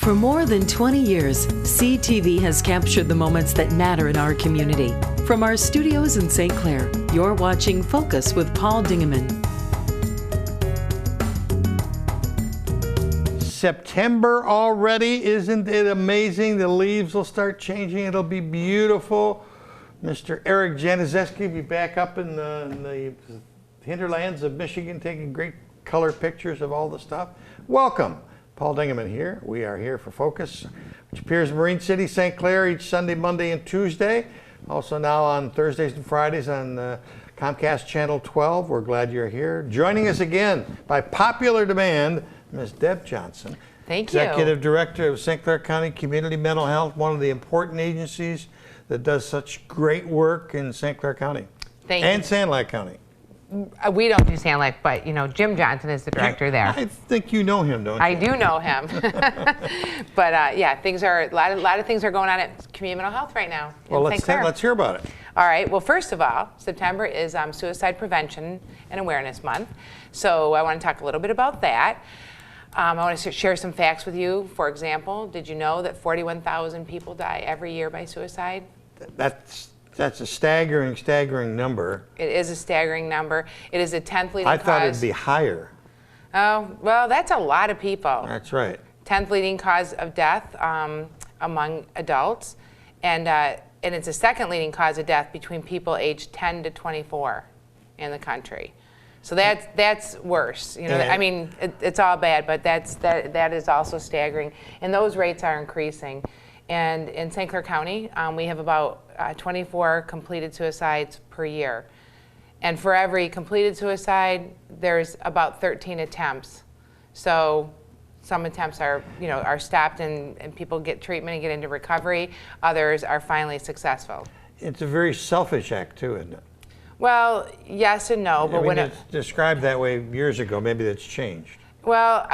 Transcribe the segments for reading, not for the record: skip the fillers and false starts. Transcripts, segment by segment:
For more than 20 years, CTV has captured the moments that matter in our community. From our studios in St. Clair, you're watching Focus with Paul Dingeman. September already, isn't it amazing? The leaves will start changing, it'll be beautiful. Mr. Eric Januszewski will be back up in the hinterlands of Michigan taking great color pictures of all the stuff. Welcome. Paul Dingeman here. We are here for Focus, which appears in Marine City, St. Clair each Sunday, Monday, and Tuesday. Also now on Thursdays and Fridays on Comcast Channel 12. We're glad you're here. Joining us again by popular demand, Ms. Deb Johnson. Thank you. Executive Director of St. Clair County Community Mental Health, one of the important agencies that does such great work in St. Clair County. Thank you. And Sand Lake County. We don't do Sand Lake, but you know, Jim Johnson is the director there. I think you know him, don't you? I do know him. But yeah, things are a lot of things are going on at community mental health right now. Well, let's hear about it. All right. Well, first of all, September is Suicide Prevention and Awareness Month, so I want to talk a little bit about that. I want to share some facts with you. For example, did you know that 41,000 people die every year by suicide? That's a staggering number. It is a staggering number. It is the 10th leading cause. I thought it'd be higher. Oh, well, that's a lot of people. That's right. 10th leading cause of death among adults, and it's the second leading cause of death between people aged 10 to 24 in the country. So that's worse. You know, I mean, it's all bad, but that is also staggering, and those rates are increasing. And in St. Clair County, we have about 24 completed suicides per year. And for every completed suicide, there's about 13 attempts. So some attempts are stopped and people get treatment and get into recovery. Others are finally successful. It's a very selfish act too, isn't it? Well, yes and no. But when it's described that way years ago, maybe that's changed. Well,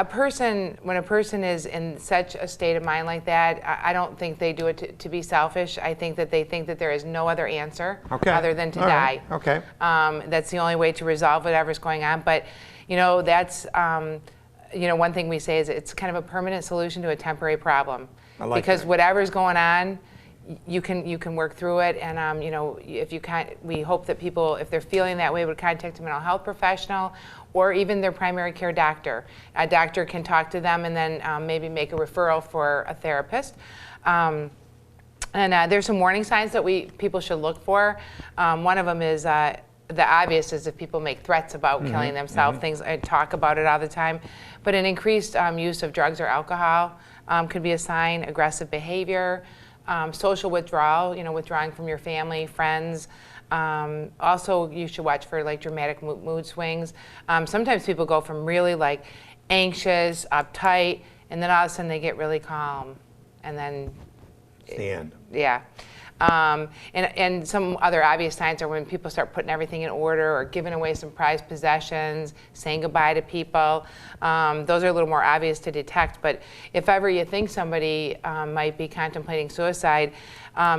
when a person is in such a state of mind like that, I don't think they do it to be selfish. I think that they think that there is no other answer other than to die. Right. Okay. That's the only way to resolve whatever's going on. But, you know, that's, one thing we say is it's kind of a permanent solution to a temporary problem. I like because that. Whatever's going on, you can work through it, and if you can't, we hope that people, if they're feeling that way, would contact a mental health professional or even their primary care doctor. A doctor can talk to them and then maybe make a referral for a therapist. And there's some warning signs that people should look for. One of them is the obvious is if people make threats about killing themselves. Things I talk about it all the time, but an increased use of drugs or alcohol could be a sign. Aggressive behavior. Social withdrawal, withdrawing from your family, friends. Also, you should watch for like dramatic mood swings. Sometimes people go from really like anxious, uptight, and then all of a sudden they get really calm, and then it's the end. Yeah. And some other obvious signs are when people start putting everything in order or giving away some prized possessions, saying goodbye to people. Those are a little more obvious to detect, but if ever you think somebody might be contemplating suicide,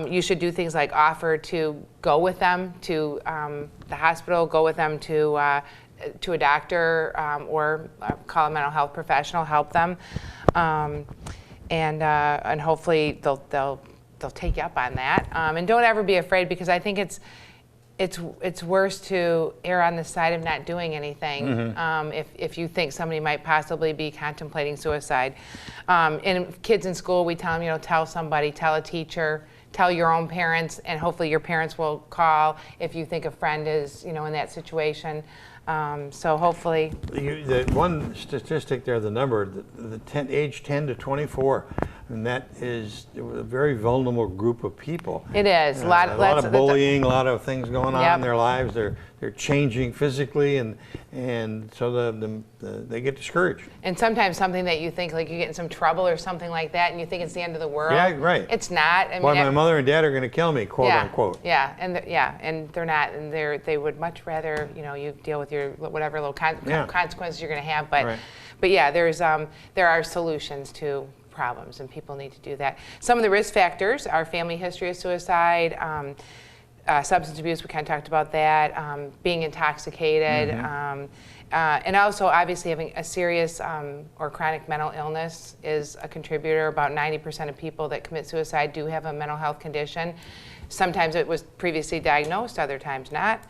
you should do things like offer to go with them to the hospital, go with them to a doctor, or call a mental health professional, help them, and hopefully they'll take you up on that, and don't ever be afraid, because I think it's worse to err on the side of not doing anything if you think somebody might possibly be contemplating suicide. And kids in school, we tell them, tell somebody, tell a teacher, tell your own parents, and hopefully your parents will call if you think a friend is in that situation. So hopefully. The one statistic there, the number, age 10 to 24, and that is a very vulnerable group of people. It is. A lot of bullying, a lot of things going on in their lives. They're changing physically, and so they get discouraged. And sometimes something that you think like you get in some trouble or something like that, and you think it's the end of the world. Yeah, right. It's not. Why my mother and dad are going to kill me, quote unquote. Yeah, and they're not, and they would much rather you deal with your whatever little consequences you're going to have. But yeah, there are solutions to problems, and people need to do that. Some of the risk factors are family history of suicide, substance abuse, we kind of talked about that, being intoxicated, And also, obviously, having a serious or chronic mental illness is a contributor. About 90% of people that commit suicide do have a mental health condition. Sometimes it was previously diagnosed, other times not.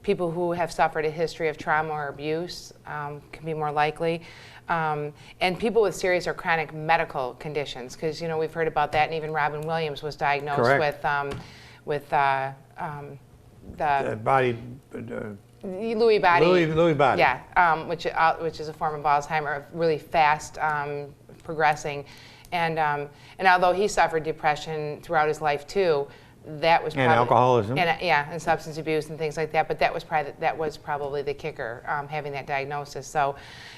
People who have suffered a history of trauma or abuse can be more likely. And people with serious or chronic medical conditions, because we've heard about that, and even Robin Williams was diagnosed with the body. Lewy body. Lewy body. Yeah, which is a form of Alzheimer's, really fast progressing, and although he suffered depression throughout his life too, that was probably, alcoholism. And substance abuse and things like that. But that was probably the kicker, having that diagnosis. So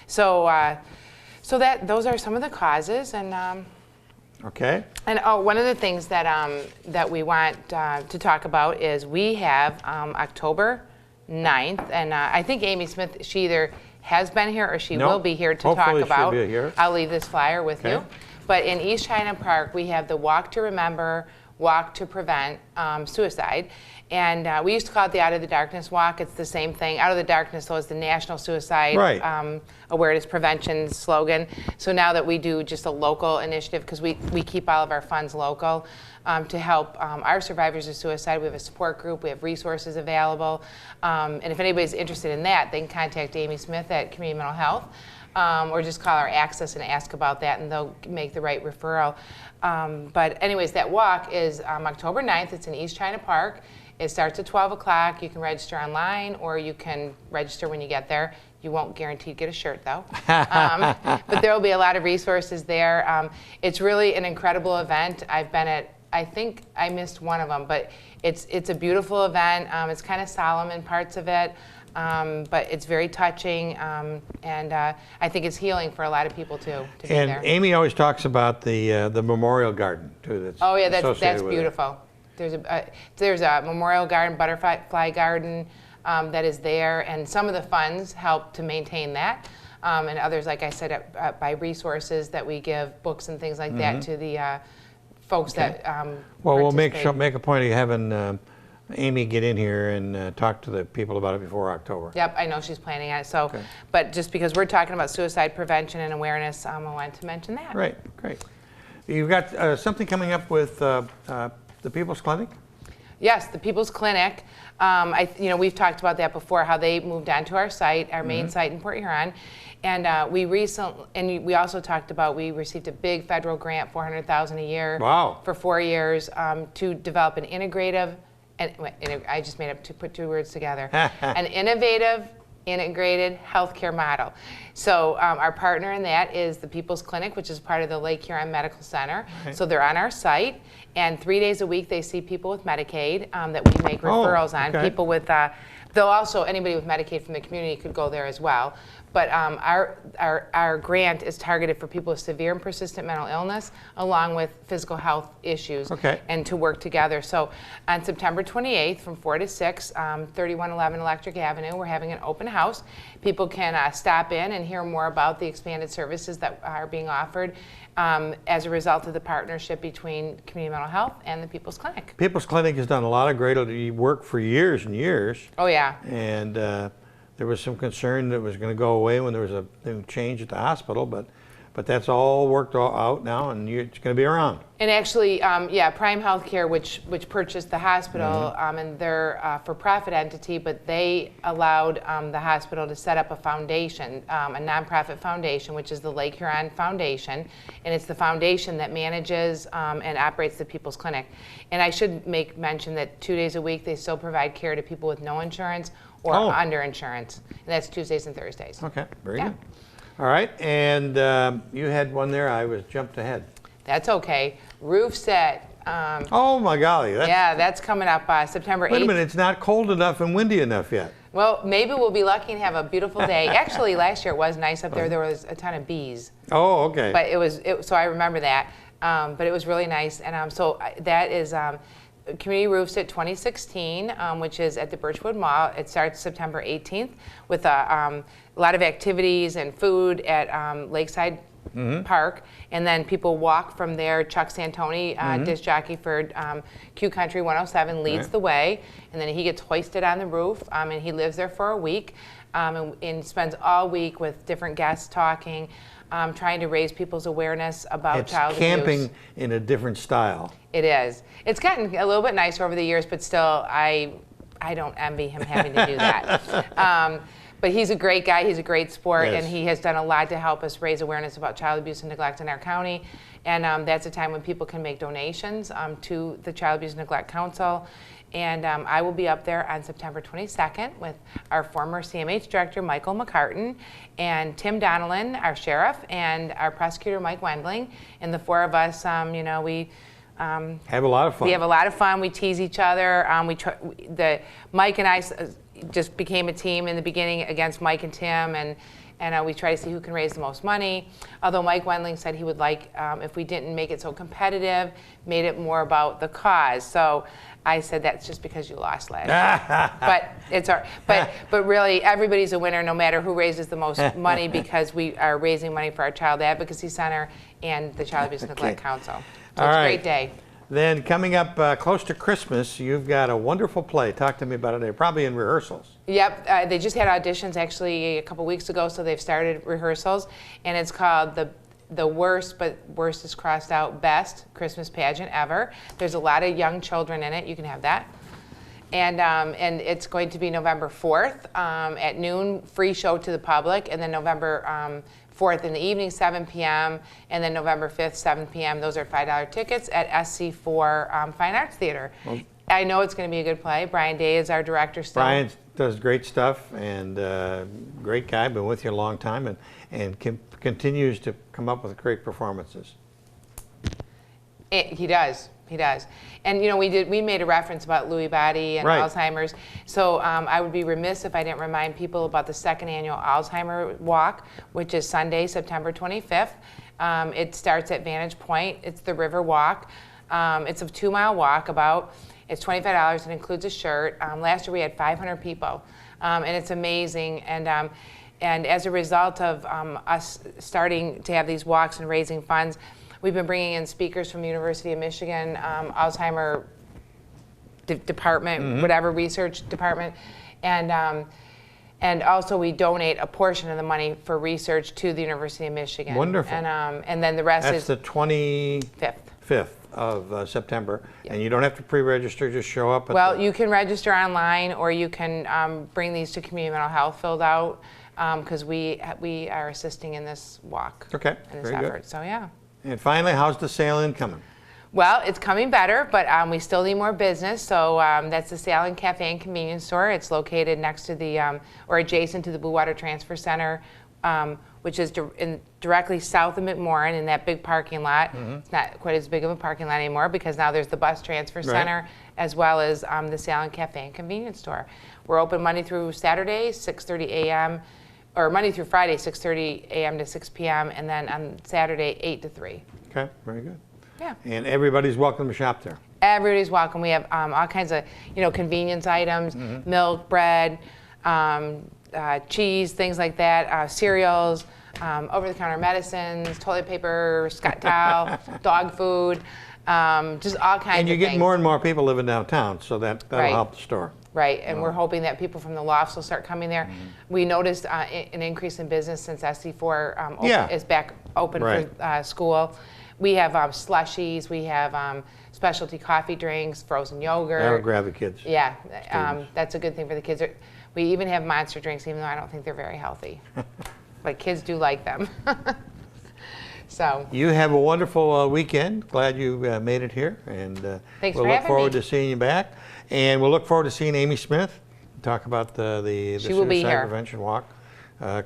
those are some of the causes, and. Okay. And one of the things that we want to talk about is we have October 9th, and I think Amy Smith, she either has been here or she will be here to talk about. Hopefully she'll be here. I'll leave this flyer with you. But in East China Park, we have the Walk to Remember, Walk to Prevent Suicide. And we used to call it the Out of the Darkness Walk. It's the same thing. Out of the Darkness, though, is the National Suicide Awareness Prevention slogan. So now that we do just a local initiative, because we keep all of our funds local to help our survivors of suicide. We have a support group. We have resources available. And if anybody's interested in that, they can contact Amy Smith at Community Mental Health. Or just call our Access and ask about that, and they'll make the right referral. But anyways, that walk is October 9th. It's in East China Park. It starts at 12 o'clock. You can register online, or you can register when you get there. You won't guaranteed get a shirt, though. But there will be a lot of resources there. It's really an incredible event. I've been at, I think I missed one of them, but it's a beautiful event. It's kind of solemn in parts of it. But it's very touching, and I think it's healing for a lot of people too to be there. And Amy always talks about the memorial garden too. That's beautiful. There's a memorial garden, butterfly garden that is there, and some of the funds help to maintain that, and others, like I said, by resources that we give, books and things like that to the folks that. Well, we'll make a point of having. Amy get in here and talk to the people about it before October. Yep, I know she's planning on it. So, but just because we're talking about suicide prevention and awareness, I wanted to mention that. Right, great. You've got something coming up with the People's Clinic? Yes, the People's Clinic. We've talked about that before, how they moved onto our site, our main site in Port Huron. And we also talked about, we received a big federal grant, $400,000 a year for 4 years to develop an integrative. I just made up to put two words together. An innovative, integrated healthcare model. So our partner in that is the People's Clinic, which is part of the Lake Huron Medical Center. So they're on our site, and 3 days a week they see people with Medicaid that we make referrals on. People with, they'll also, anybody with Medicaid from the community could go there as well. But our grant is targeted for people with severe and persistent mental illness, along with physical health issues, and to work together. So on September 28th from 4 to 6, 3111 Electric Avenue, we're having an open house. People can stop in and hear more about the expanded services that are being offered as a result of the partnership between Community Mental Health and the People's Clinic. People's Clinic has done a lot of great work for years and years. Oh, yeah. And there was some concern that it was going to go away when there was a new change at the hospital, but that's all worked out now, and it's going to be around. And actually, Prime Healthcare, which purchased the hospital, and they're a for-profit entity, but they allowed the hospital to set up a foundation, a nonprofit foundation, which is the Lake Huron Foundation, and it's the foundation that manages and operates the People's Clinic. And I should make mention that 2 days a week they still provide care to people with no insurance or under insurance, and that's Tuesdays and Thursdays. Okay, very good. All right, and you had one there. I jumped ahead. That's okay. Roof set. Oh my golly! That's coming up September 8th. Wait a minute, it's not cold enough and windy enough yet. Well, maybe we'll be lucky and have a beautiful day. Actually, last year it was nice up there. There was a ton of bees. Oh, okay. But so I remember that. But it was really nice, and so that is. Community Roofs at 2016, which is at the Birchwood Mall. It starts September 18th with a lot of activities and food at Lakeside Park, and then people walk from there. Chuck Santoni, disc jockey for Q Country 107, leads the way, and then he gets hoisted on the roof, and he lives there for a week. and spends all week with different guests talking, trying to raise people's awareness about child abuse. It's camping in a different style. It is. It's gotten a little bit nicer over the years, but still, I don't envy him having to do that. But he's a great guy. He's a great sport, Yes. and he has done a lot to help us raise awareness about child abuse and neglect in our county. And that's a time when people can make donations to the Child Abuse and Neglect Council. And I will be up there on September 22nd with our former CMH director, Michael McCartan, and Tim Donnellan, our sheriff, and our prosecutor, Mike Wendling. And the four of us, we have a lot of fun. We have a lot of fun. We tease each other. Mike and I just became a team in the beginning against Mike and Tim, and we try to see who can raise the most money. Although Mike Wendling said he would like, if we didn't make it so competitive, made it more about the cause. So I said that's just because you lost last year. But it's but really everybody's a winner no matter who raises the most money, because we are raising money for our Child Advocacy Center and the Child Abuse and Neglect Council. So it's a great day. Then coming up close to Christmas, you've got a wonderful play. Talk to me about it. They're probably in rehearsals. Yep, they just had auditions actually a couple weeks ago, so they've started rehearsals, and it's called the worst, but worst is crossed out, best Christmas pageant ever. There's a lot of young children in it. You can have that. And it's going to be November 4th at noon, free show to the public, and then November 4th in the evening, 7 p.m., and then November 5th, 7 p.m. Those are $5 tickets at SC4 Fine Arts Theater. Well, I know it's going to be a good play. Brian Day is our director still. Brian does great stuff, and great guy, been with you a long time, and continues to come up with great performances. He does. He does. And we made a reference about Lewy body and Alzheimer's. So I would be remiss if I didn't remind people about the second annual Alzheimer Walk, which is Sunday, September 25th. It starts at Vantage Point. It's the River Walk. It's a 2-mile walk it's $25. It includes a shirt. Last year we had 500 people, and it's amazing. And as a result of us starting to have these walks and raising funds, we've been bringing in speakers from the University of Michigan, Alzheimer department, whatever research department, and also we donate a portion of the money for research to the University of Michigan. Wonderful. And then the rest is the 25th of September, and you don't have to pre-register, just show up. Well, you can register online, or you can bring these to Community Mental Health filled out, because we are assisting in this walk. Okay, in this very effort. good. So yeah. And finally, how's the sale-in coming? Well, it's coming better, but we still need more business. So that's the Salon Cafe and Convenience Store. It's located next to or adjacent to the Blue Water Transfer Center, which is directly south of McMorran in that big parking lot. It's not quite as big of a parking lot anymore, because now there's the bus transfer center, as well as the Salon Cafe and Convenience Store. We're open Monday through Saturday, 6:30 a.m., or Monday through Friday, 6:30 a.m. to 6 p.m., and then on Saturday, 8 to 3. Okay, very good. Yeah. And everybody's welcome to shop there. Everybody's welcome. We have all kinds of, convenience items, milk, bread, cheese, things like that, cereals, over-the-counter medicines, toilet paper, Scott towel, dog food, just all kinds of things. And you get more and more people living downtown, so that'll help the store. Right, and we're hoping that people from the lofts will start coming there. We noticed an increase in business since SC4 is back open for school. We have slushies, we have specialty coffee drinks, frozen yogurt. That'll grab the kids. Yeah, that's a good thing for the kids. We even have monster drinks, even though I don't think they're very healthy. But kids do like them. So you have a wonderful weekend. Glad you made it here, and thanks we'll for look having forward me. to seeing you back. And we'll look forward to seeing Amy Smith talk about the Suicide Prevention Walk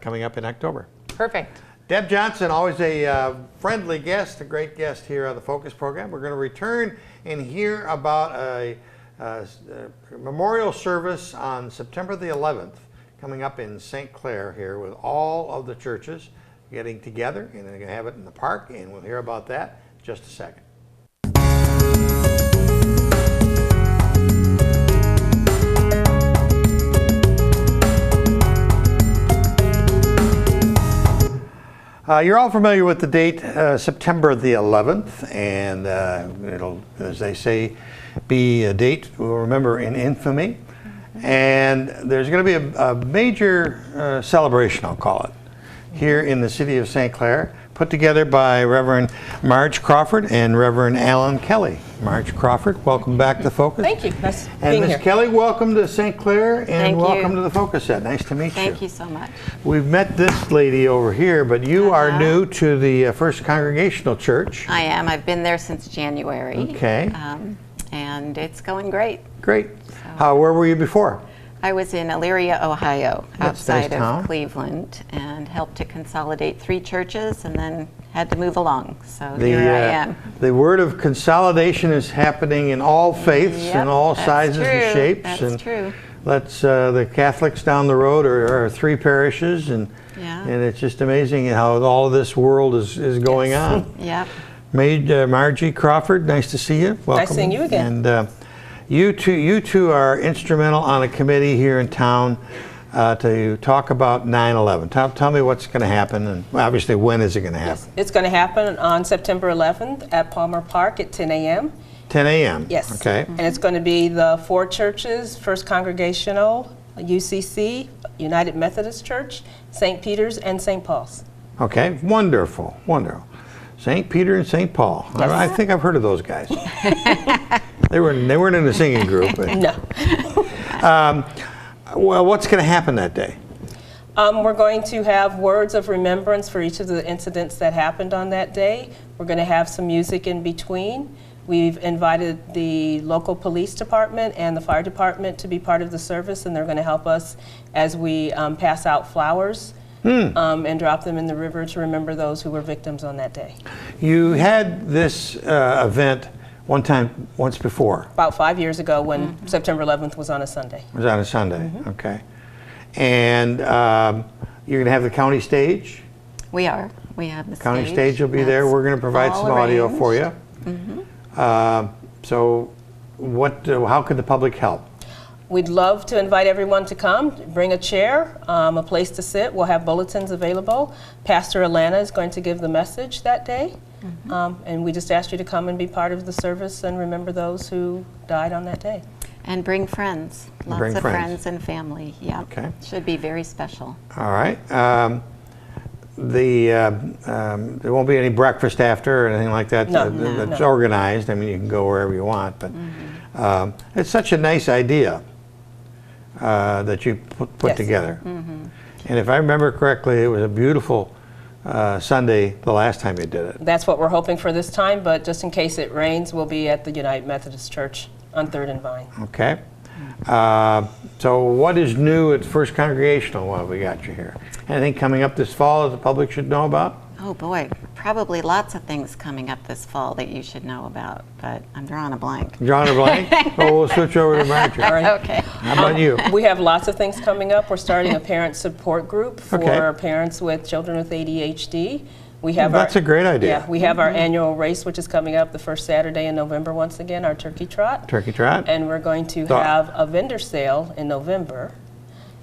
coming up in October. Perfect. Deb Johnson, always a friendly guest, a great guest here on the Focus program. We're going to return and hear about a memorial service on September the 11th coming up in St. Clair here, with all of the churches getting together, and they're going to have it in the park, and we'll hear about that in just a second. You're all familiar with the date, September the 11th, and it'll, as they say, be a date we'll remember in infamy. And there's going to be a major celebration, I'll call it, here in the city of St. Clair, put together by Reverend Marge Crawford and Reverend Alan Kelly. Marge Crawford, welcome back to Focus. Thank you. Nice and being Ms. here. Kelly, welcome to St. Clair, and Thank welcome you. to the Focus Set. Nice to meet you. Thank you so much. We've met this lady over here, but you are new to the First Congregational Church. I am. I've been there since January. Okay. And it's going great. Great. Where were you before? I was in Elyria, Ohio, That's a nice outside town. of Cleveland, and helped to consolidate 3 churches, and then had to move along. So here I am. The word of consolidation is happening in all faiths Yep, and all that's sizes true. and shapes. That's and true. Let's the Catholics down the road are 3 parishes, and Yeah. and it's just amazing how all of this world is going on. Yep. Margie Crawford, nice to see you. Welcome. Nice seeing you again. And you two are instrumental on a committee here in town to talk about 9/11. Tell me what's going to happen, and obviously when is it going to happen? It's going to happen on September 11th at Palmer Park at 10 a.m. 10 a.m. Yes. Okay. And it's going to be the 4 churches, First Congregational, UCC, United Methodist Church, St. Peter's, and St. Paul's. Okay. Wonderful. Wonderful. St. Peter and St. Paul. Yes. I think I've heard of those guys. They weren't in the singing group. But, No. well, what's going to happen that day? We're going to have words of remembrance for each of the incidents that happened on that day. We're going to have some music in between. We've invited the local police department and the fire department to be part of the service, and they're going to help us as we pass out flowers and drop them in the river to remember those who were victims on that day. You had this event once before. About 5 years ago when September 11th was on a Sunday. It was on a Sunday. Okay. And you're going to have the county stage? We are. We have the County stage will be there. That's We're going to provide all some audio arranged. for you. So how could the public help? We'd love to invite everyone to come, bring a chair, a place to sit. We'll have bulletins available. Pastor Alana is going to give the message that day. And we just asked you to come and be part of the service and remember those who died on that day. And bring friends. Lots Bring of friends. friends and family. Yeah. Okay. Should be very special. All right. There won't be any breakfast after or anything like that. No, That's no. organized. I mean, you can go wherever you want, but it's such a nice idea that you put Yes. together. And if I remember correctly, it was a beautiful Sunday the last time you did it. That's what we're hoping for this time, but just in case it rains, we'll be at the United Methodist Church on 3rd and Vine. Okay. So what is new at First Congregational while we got you here? Anything coming up this fall that the public should know about? Oh boy, probably lots of things coming up this fall that you should know about, but I'm drawing a blank. Drawing a blank? Well, we'll switch over to Marjorie. All right. Okay. How about you? We have lots of things coming up. We're starting a parent support group for Okay. parents with children with ADHD. We have That's a great idea. Yeah, we have our annual race, which is coming up the first Saturday in November once again, our turkey trot. Turkey trot? And we're going to have a vendor sale in November.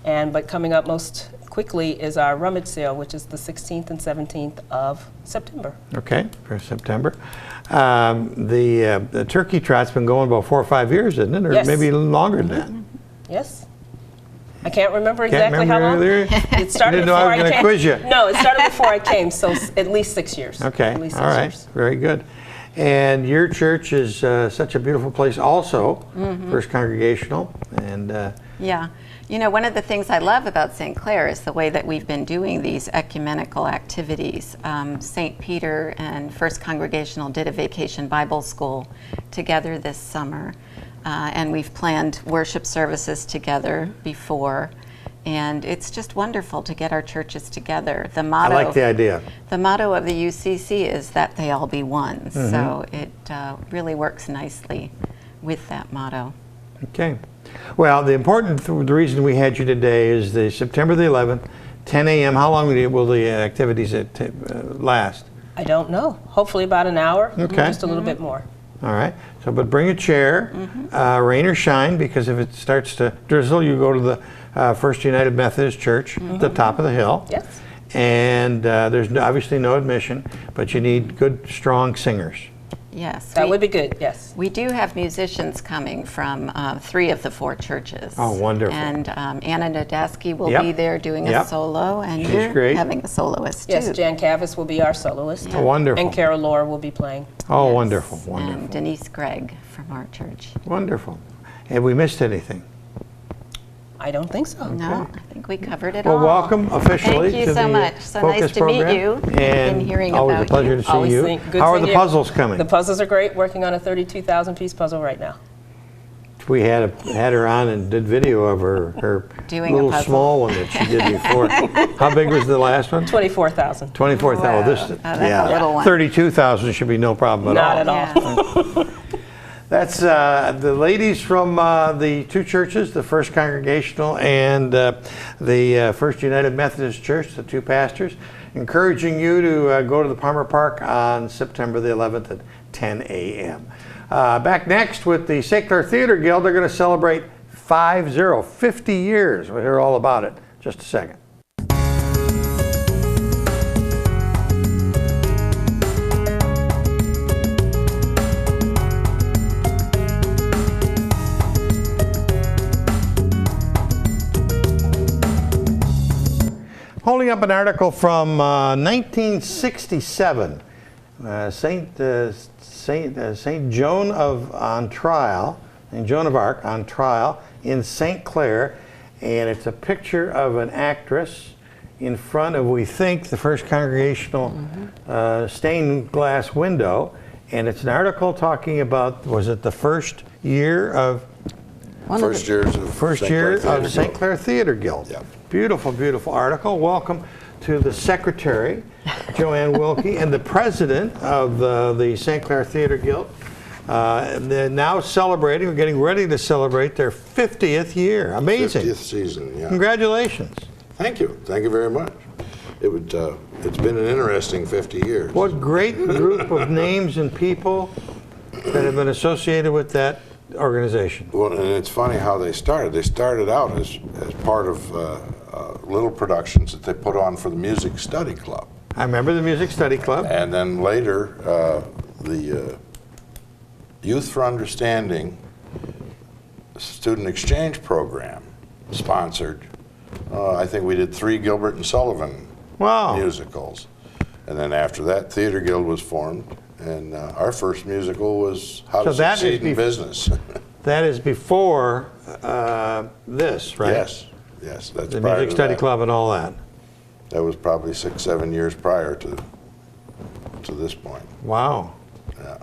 But coming up most quickly is our rummage sale, which is the 16th and 17th of September. Okay, for September. The turkey trot's been going about 4 or 5 years, isn't it? Or Yes. maybe longer than that. Yes. I can't remember Can't exactly how long. remember either? It started Didn't know I before was gonna came. quiz you. No, it started before I came, so at least 6 years. Okay, At least all 6 right, years. very good. And your church is such a beautiful place also, First Congregational, and Yeah. You know, one of the things I love about St. Clair is the way that we've been doing these ecumenical activities. St. Peter and First Congregational did a vacation Bible school together this summer, and we've planned worship services together before. And it's just wonderful to get our churches together. The I motto, like the idea. the motto of the UCC is that they all be one. So it really works nicely with that motto. Okay. Well, the reason we had you today is the September the 11th, 10 a.m. How long will the activities last? I don't know. Hopefully about an hour, Okay. just a little bit more. All right. So, but bring a chair, rain or shine, because if it starts to drizzle, you go to the First United Methodist Church at the top of the hill. Yes. And there's obviously no admission, but you need good, strong singers. Yes. That would be good, yes. We do have musicians coming from 3 of the 4 churches. Oh, wonderful. And Anna Nadasky will Yep. be there doing Yep. a solo, and She's you're great. having a soloist Yes, too. Jan Cavis will be our soloist. Oh, wonderful. And Carol Laura will be playing. Oh, Yes. wonderful, wonderful. And Denise Gregg from our church. Wonderful. Have we missed anything? I don't think so. No, I think we covered it Well, all. welcome officially Thank you to so the much. So Focus nice to program. meet you And hearing always about a pleasure you. to see Always you. good How are seeing the you. puzzles coming? The puzzles are great, working on a 32,000-piece puzzle right now. We had her on and did video of her Doing a little puzzle. small one that she did before. How big was the last one? 24,000. 24,000. This, that's a little one. 32,000 should be no problem at Not all. at all. Yeah. That's the ladies from the 2 churches, the First Congregational and the First United Methodist Church, the 2 pastors, encouraging you to go to the Palmer Park on September the 11th at 10 a.m. Back next with the St. Clair Theater Guild, they're going to celebrate 50 years. We'll hear all about it in just a second. Holding up an article from 1967, Saint Joan of Arc on trial in St. Clair, and it's a picture of an actress in front of, we think, the First Congregational stained glass window, and it's an article talking about, was it the first year of First year of St. Clair Theater Guild. Yeah. Beautiful, beautiful article. Welcome to the secretary, Joanne Wilkie, and the president of the St. Clair Theater Guild. They're now celebrating, we're getting ready to celebrate their 50th year. Amazing. 50th season, yeah. Congratulations. Thank you very much. It's been an interesting 50 years. What great group of names and people that have been associated with that organization. Well, and it's funny how they started. They started out as part of little productions that they put on for the Music Study Club. I remember the Music Study Club. And then later, the Youth for Understanding Student Exchange Program sponsored, I think we did 3 Gilbert and Sullivan musicals. And then after that, Theater Guild was formed. And our first musical was How to Succeed in Business. That is before this, right? Yes, yes. That's The prior Music to Study that. Club and all that. That was probably 6, 7 years prior to this point. Wow. Yeah.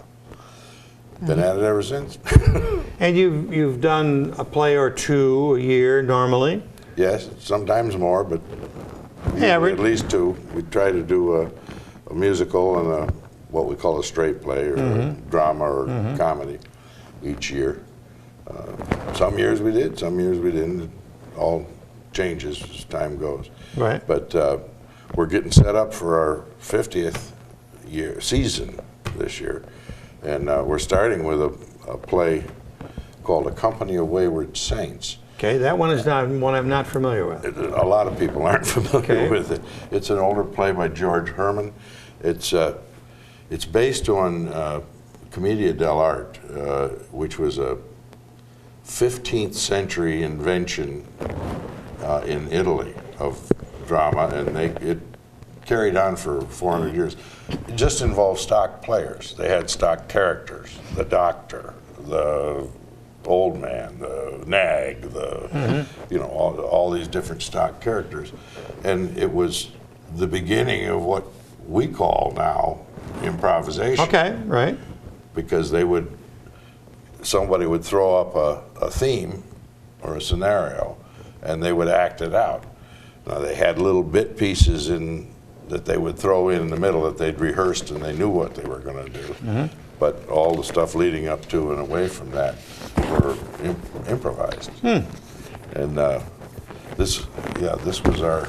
Been at it ever since. And you've done a play or 2 a year normally? Yes, sometimes more, but Yeah, usually at least 2. We try to do a musical and what we call a straight play or a drama or comedy each year. Some years we did, some years we didn't. It all changes as time goes. Right. But we're getting set up for our 50th season this year. And we're starting with a play called A Company of Wayward Saints. Okay, that one is not one I'm not familiar with. A lot of people aren't familiar with it. It's an older play by George Herman. It's based on Commedia dell'arte, which was a 15th century invention in Italy of drama, and it carried on for 400 years. It just involved stock players. They had stock characters: the doctor, the old man, the nag, all these different stock characters, and it was the beginning of what we call now improvisation. Okay, right. Because somebody would throw up a theme or a scenario, and they would act it out. Now they had little bit pieces that they would throw in the middle that they'd rehearsed and they knew what they were going to do. But all the stuff leading up to and away from that were improvised. And this was our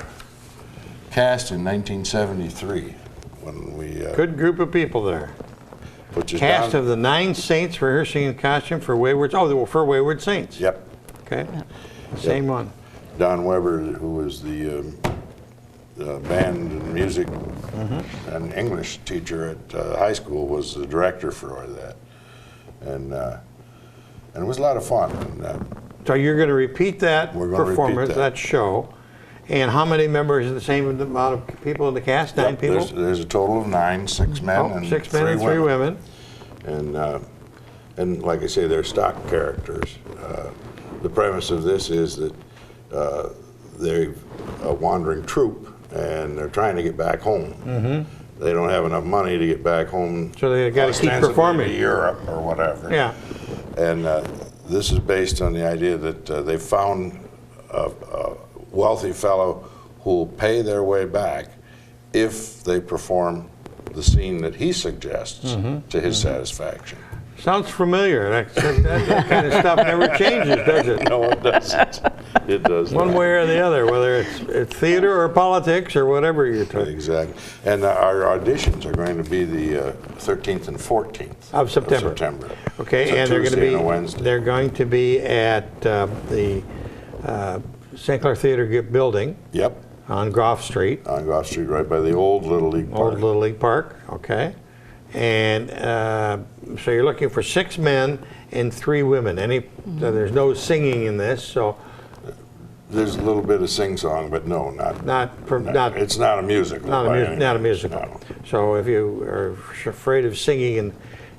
cast in 1973 when we Good group of people there. which is Cast Don- of the 9 saints rehearsing in costume for Wayward. Oh, they were for Wayward Saints. Yep. Okay. Same one. Don Weber, who was the band and music and English teacher at high school, was the director for that, and it was a lot of fun. And, so you're going to repeat that We're gonna performance, repeat that. show, and how many members are the same amount of people in the cast? 9 Yep, people? There's a total of 9, 6 men and 6 men and 3 women. And like I say, they're stock characters. The premise of this is that they're a wandering troupe, and they're trying to get back home. They don't have enough money to get back home. So they gotta keep ostensibly performing. to Europe or whatever. Yeah. And this is based on the idea that they found a wealthy fellow who will pay their way back if they perform the scene that he suggests to his satisfaction. Sounds familiar. That kind of stuff never changes, does it? No, it doesn't. It does One not. way or the other, whether it's theater or politics or whatever you're talking. Exactly. And our auditions are going to be the 13th and 14th Of September. Okay, So and they're going to Tuesday be and a Wednesday. they're going to be at the St. Clair Theater building Yep, on Goff Street, on Goff Street, right by the old Little League Park. Old Little League Park. Okay, and so you're looking for 6 men and 3 women. So there's no singing in this, so There's a little bit of sing-song, but no, not. It's not a musical. not by a any not a means, musical. no. So if you are afraid of singing in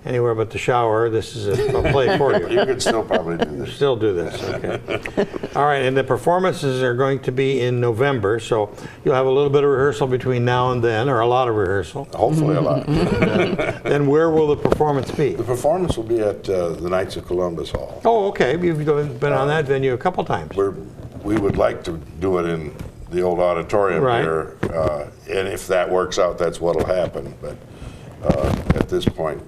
anywhere but the shower, this is a play for you. You could still probably do this. Still do this, okay. All right, and the performances are going to be in November, so you'll have a little bit of rehearsal between now and then, or a lot of rehearsal. Hopefully a lot. Then where will the performance be? The performance will be at the Knights of Columbus Hall. Oh, okay, you've been on that venue a couple times. We would like to do it in the old auditorium Right. here, and if that works out, that's what'll happen. But at this point,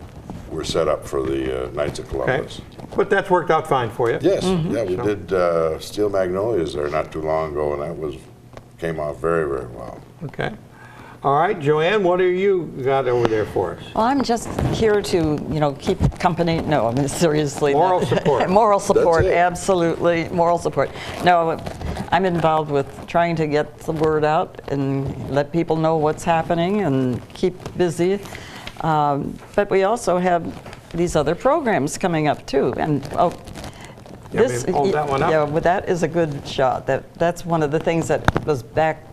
we're set up for the Knights of Okay, Columbus. but that's worked out fine for you? Yes, yeah, we did Steel Magnolias there not too long ago, and that came out very, very well. Okay. All right, Joanne, what are you got over there for us? Well, I'm just here to, keep company. No, I mean, seriously. Moral support. Moral support, That's it. absolutely. Moral support. No, I'm involved with trying to get the word out and let people know what's happening and keep busy. But we also have these other programs coming up too. And You want me to hold that one up? Yeah, well, that is a good shot. That's one of the things that was back.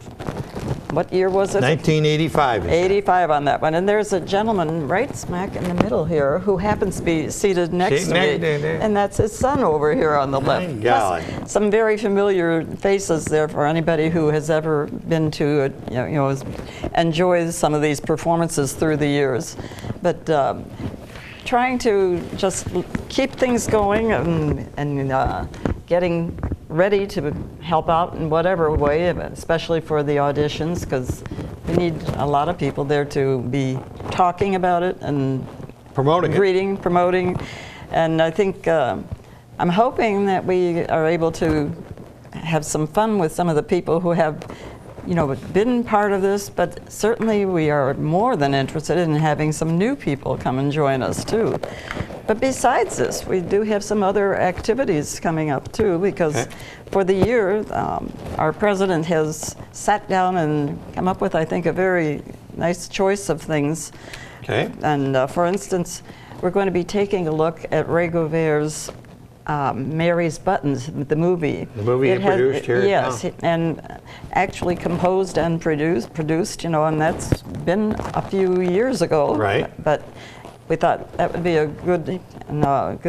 What year was it? 1985. 85 on that one. And there's a gentleman right smack in the middle here who happens to be seated next to me. And that's his son over here on the left. golly. Plus, some very familiar faces there for anybody who has ever been to, enjoyed some of these performances through the years. But trying to just keep things going and getting ready to help out in whatever way, especially for the auditions, because we need a lot of people there to be talking about it and promoting. And I think I'm hoping that we are able to have some fun with some of the people who have been part of this, but certainly we are more than interested in having some new people come and join us too. But besides this, we do have some other activities coming up too, because for the year, our president has sat down and come up with, I think, a very nice choice of things. Okay. And for instance, we're going to be taking a look at Ray Gouvert's Mary's Buttons, the movie. The movie he produced here in Yes, town. and actually composed and produced, and that's been a few years ago. Right. But we thought that would be a good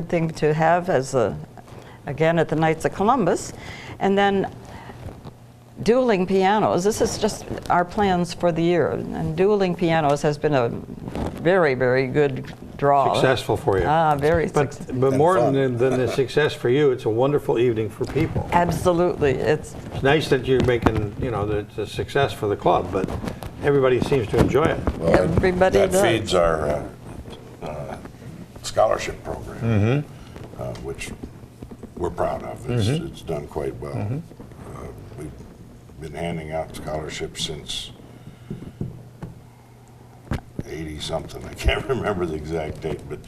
thing to have as again at the Knights of Columbus. And then dueling pianos. This is just our plans for the year. And dueling pianos has been a very, very good draw. Successful for you. Very But successful. but more fun. than the success for you, it's a wonderful evening for people. Absolutely. It's nice that you're making, that it's a success for the club, but everybody seems to enjoy it. Well, Everybody that does. feeds our scholarship program, which we're proud of. It's done quite well. We've been handing out scholarships since 80-something. I can't remember the exact date, but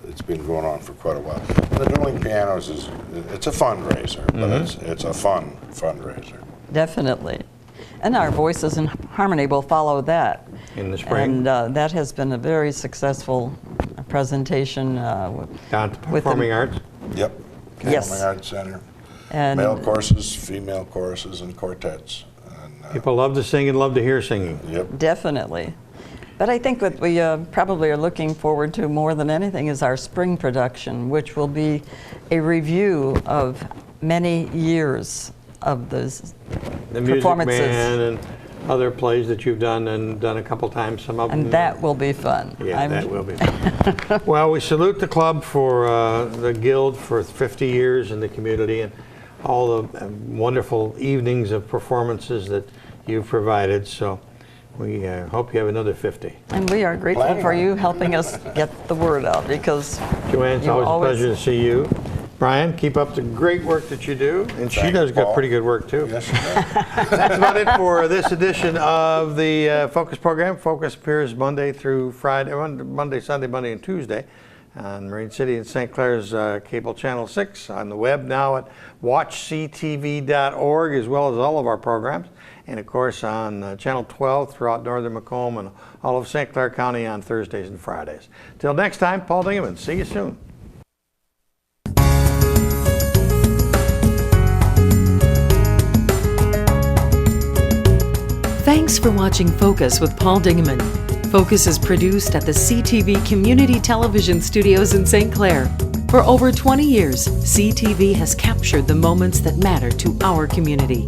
it's been going on for quite a while. The dueling pianos it's a fundraiser, but it's a fun fundraiser. Definitely. And our Voices in Harmony will follow that. In the spring. And that has been a very successful presentation. Down to Performing Arts. Yep. Yes. Performing Arts Center. And Male choruses, female choruses, and quartets. And, People love to sing and love to hear singing. Yep. definitely. But I think what we probably are looking forward to more than anything is our spring production, which will be a review of many years of those The Music performances. Man and other plays that you've done and done a couple times, some of them. And that will be fun. Yeah, that will be fun. Well, we salute the club for the Guild for 50 years in the community and all the wonderful evenings of performances that you've provided. So we hope you have another 50. And we are grateful Planning for on it. you helping us get the word out, because Joanne, it's You always a always- pleasure to see you. Brian, keep up the great work that you do. And she Thanks, does good, Paul. pretty good work, too. Yes, you do. That's about it for this edition of the Focus program. Focus appears Monday through Friday, Monday, Sunday, Monday, and Tuesday on Marine City and St. Clair's cable channel 6, on the web now at watchctv.org, as well as all of our programs, and of course on channel 12 throughout northern Macomb and all of St. Clair County on Thursdays and Fridays. Till next time, Paul Dingeman. See you soon. Thanks for watching Focus with Paul Dingeman. Focus is produced at the CTV Community Television Studios in St. Clair. For over 20 years, CTV has captured the moments that matter to our community.